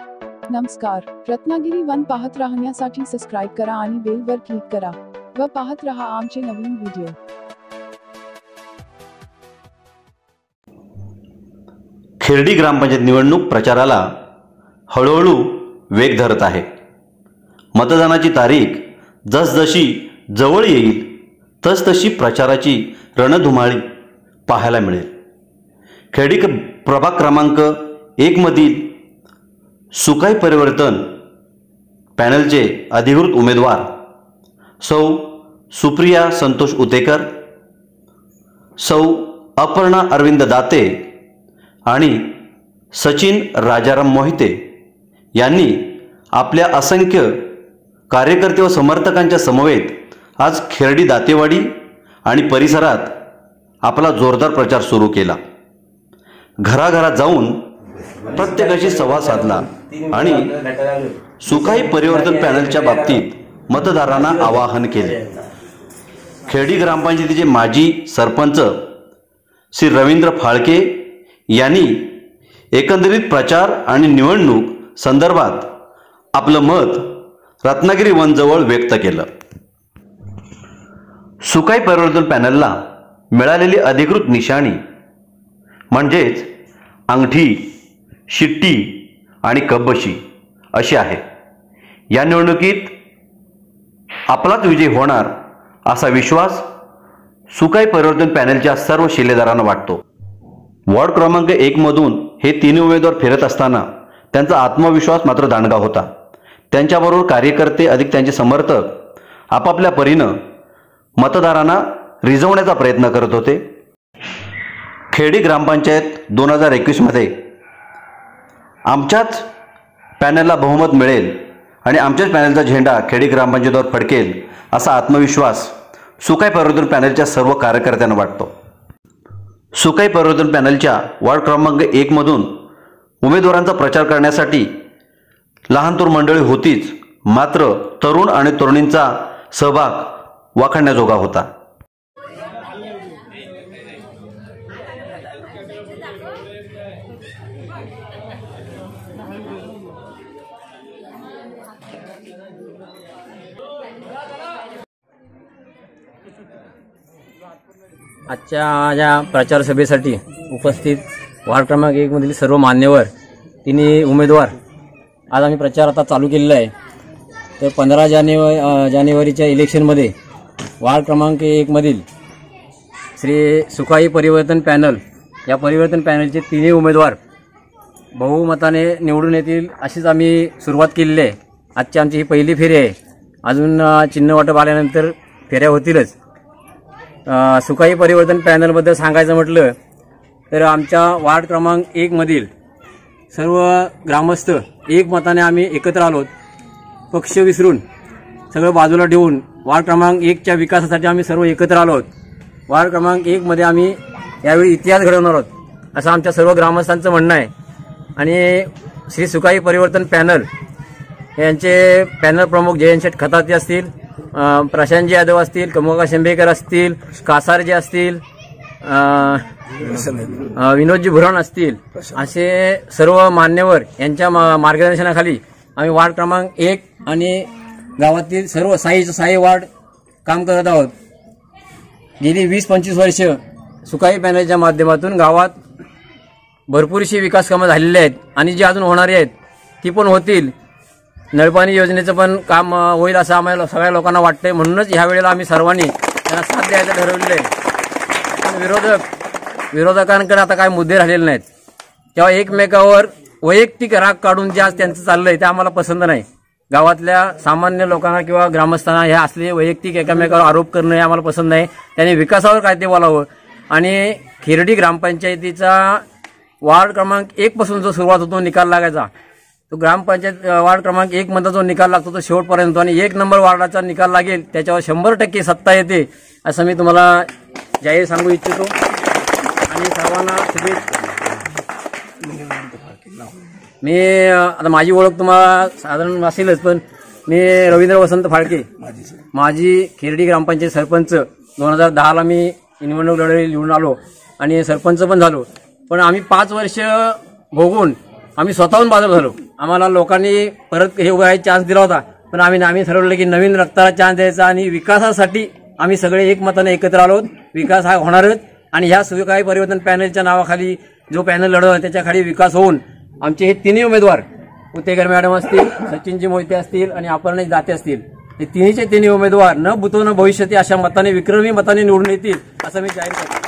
नमस्कार, रत्नागिरी वन पाहत राहण्यासाठी सबस्क्राइब करा आणि बेल वर क्लिक करा व पाहत रहा आमचे नवीन व्हिडिओ। खेर्डी ग्रामपंचायत निवडणूक प्रचाराला हळूहळू वेग धरत आहे। मतदानाची तारीख जसजशी जवळ येईल तसतशी प्रचाराची रणधुमाळी पाहायला मिळेल। खेर्डी प्रभाग क्रमांक 1 मधील सुकाई परिवर्तन पॅनलचे अधिकृत उमेदवार सौ सुप्रिया संतोष उतेकर, सौ अपर्णा अरविंद दाते आणि सचिन राजाराम मोहिते यांनी आपल्या असंख्य कार्यकर्ते व समर्थकांच्या समवेत आज खेर्डी दातेवाडी आणि परिसरात आपला जोरदार प्रचार सुरू केला। घराघरात जाऊन प्रत्येकाशी संवाद साधला आणि सुकाई परिवर्तन पॅनलच्या बाबतीत मतदारांना आवाहन केले। खेर्डी ग्रामपंचायतीचे माजी सरपंच श्री रवींद्र फाळके यांनी एकंदरीत प्रचार आणि निवडणूक संदर्भात आपलं मत रत्नागिरी वन जवळ व्यक्त केलं। सुकाई परिवर्तन पॅनलला मिळालेली अधिकृत निशाणी म्हणजेच अंगठी, शिट्टी आणि कब्बशी अशी आहे। या निवडणुकीत आपलाच विजय होणार असा विश्वास सुकाई परिवर्तन पॅनलच्या सर्व शिलेदारांना वाटतो। वॉर्ड क्रमांक 1 मधून हे तिन्ही उमेदवार फिरत असताना त्यांचा आत्मविश्वास मात्र दांडगा होता। त्यांच्याबरोबर कार्यकर्ते अधिक त्यांचे समर्थक आपापल्या परीनं मतदारांना रिझवण्याचा प्रयत्न करत होते। खेर्डी ग्रामपंचायत 2021 मध्ये आमच्याच पॅनलला बहुमत मिळेल आणि आमच्याच पॅनलचा झेंडा खेर्डी ग्रामपंचायतीवर फडकेल असा आत्मविश्वास सुकाई परिवर्तन पॅनलच्या सर्व कार्यकर्त्यांना वाटतो। सुकाई परिवर्तन पॅनलच्या वार्ड क्रमांक 1 मधून उमेदवारांचा प्रचार करण्यासाठी लहान तरुण मंडळी होतीच, मात्र तरुण आणि तरुणींचा सहभाग वाखाणण्याजोगा होता। आजच्या या प्रचार सभेसाठी उपस्थित वार्ड क्रमांक 1 मधील सर्व मान्यवर तिन्ही उमेदवार आज आम्ही प्रचार आता चालू केलेला आहे। तर 15 जानेवारीच्या इलेक्शनमध्ये वार्ड क्रमांक 1 मधील श्री सुकाई परिवर्तन पॅनल या परिवर्तन पॅनलचे तिन्ही उमेदवार बहुमताने निवडून येतील अशीच आम्ही सुरुवात केलेली आहे। आजची आमची ही पहिली फेरी आहे, अजून चिन्ह वाटप आल्यानंतर फेऱ्या होतीलच। सुकाई परिवर्तन पॅनलबद्दल सांगायचं म्हटलं तर आमच्या वार्ड क्रमांक 1 मधील सर्व ग्रामस्थ एकमताने आम्ही एकत्र आलो। पक्ष विसरून सगळं बाजूला ठेवून वार्ड क्रमांक 1च्या विकासासाठी आम्ही सर्व एकत्र आलो। वार्ड क्रमांक 1 मध्ये आम्ही यावेळी इतिहास घडवणार आहोत असं आमच्या सर्व ग्रामस्थांचं म्हणणं आहे। आणि श्री सुकाई परिवर्तन पॅनल यांचे पॅनल प्रमुख जयंत शेठ खताते असतील, प्रशांतजी यादव असतील, कमोका शेंबेकर असतील, कासारजी असतील, विनोदजी भुरण असतील, असे सर्व मान्यवर यांच्या मार्गदर्शनाखाली आम्ही वार्ड क्रमांक 1 आणि गावातील सर्व साई वार्ड काम करत आहोत। गेली 20-25 वर्ष सुकाई पॅनलच्या माध्यमातून गावात भरपूरशी विकास कामं झालेली आहेत आणि जी अजून होणारी आहेत ती पण होतील। नळपाणी योजनेचं पण काम होईल असं आम्हाला सगळ्या लोकांना वाटतंय, म्हणूनच ह्या वेळेला आम्ही सर्वांनी त्यांना साथ द्यायचं ठरवलेलं आहे। पण विरोधकांकडे आता काय मुद्दे राहिलेले नाहीत, तेव्हा एकमेकावर वैयक्तिक राग काढून जे आज त्यांचं चाललंय ते आम्हाला पसंत नाही। गावातल्या सामान्य लोकांना किंवा ग्रामस्थांना हे असले वैयक्तिक एकमेकावर आरोप करणं हे आम्हाला पसंत नाही। त्यांनी विकासावर काय ते बोलावं आणि खेर्डी ग्रामपंचायतीचा वार्ड क्रमांक 1 पासून जो सुरुवात होतो निकाल लागायचा तो ग्रामपंचायत वार्ड क्रमांक 1 मध्ये जो निकाल लागतो तो शेवटपर्यंत आणि 1 नंबर वार्डाचा निकाल लागेल त्याच्यावर 100% सत्ता येते असं मी तुम्हाला जाहीर सांगू इच्छितो। आणि सर्वांना शुभेच्छा। मी आता माझी ओळख तुम्हाला साधारण असेलच, पण मी रवींद्र वसंत फाळके, माजी खेर्डी ग्रामपंचायत सरपंच। 2010ला मी निवडणूक लढवली, निवडून आलो आणि सरपंच पण झालो। पण आम्ही 5 वर्ष भोगून आम्ही स्वतःहून बाजूला झालो। आम्हाला लोकांनी परत हे उभे चान्स दिला होता, पण आम्ही ठरवलं की नवीन रक्ताला चान्स द्यायचा आणि विकासासाठी आम्ही सगळे एकमताने एकत्र आलो. विकास हा होणारच आणि ह्या सुविकाई परिवर्तन पॅनलच्या नावाखाली जो पॅनल लढवला त्याच्या खाली विकास होऊन आमचे हे तिन्ही उमेदवार उतेकर मॅडम असतील, सचिनजी मोहिते असतील आणि अपर्णा दाते असतील, हे तिन्ही उमेदवार न भूतो न भविष्यती अशा मताने विक्रमी मताने निवडून येतील असं मी जाहीर करतो.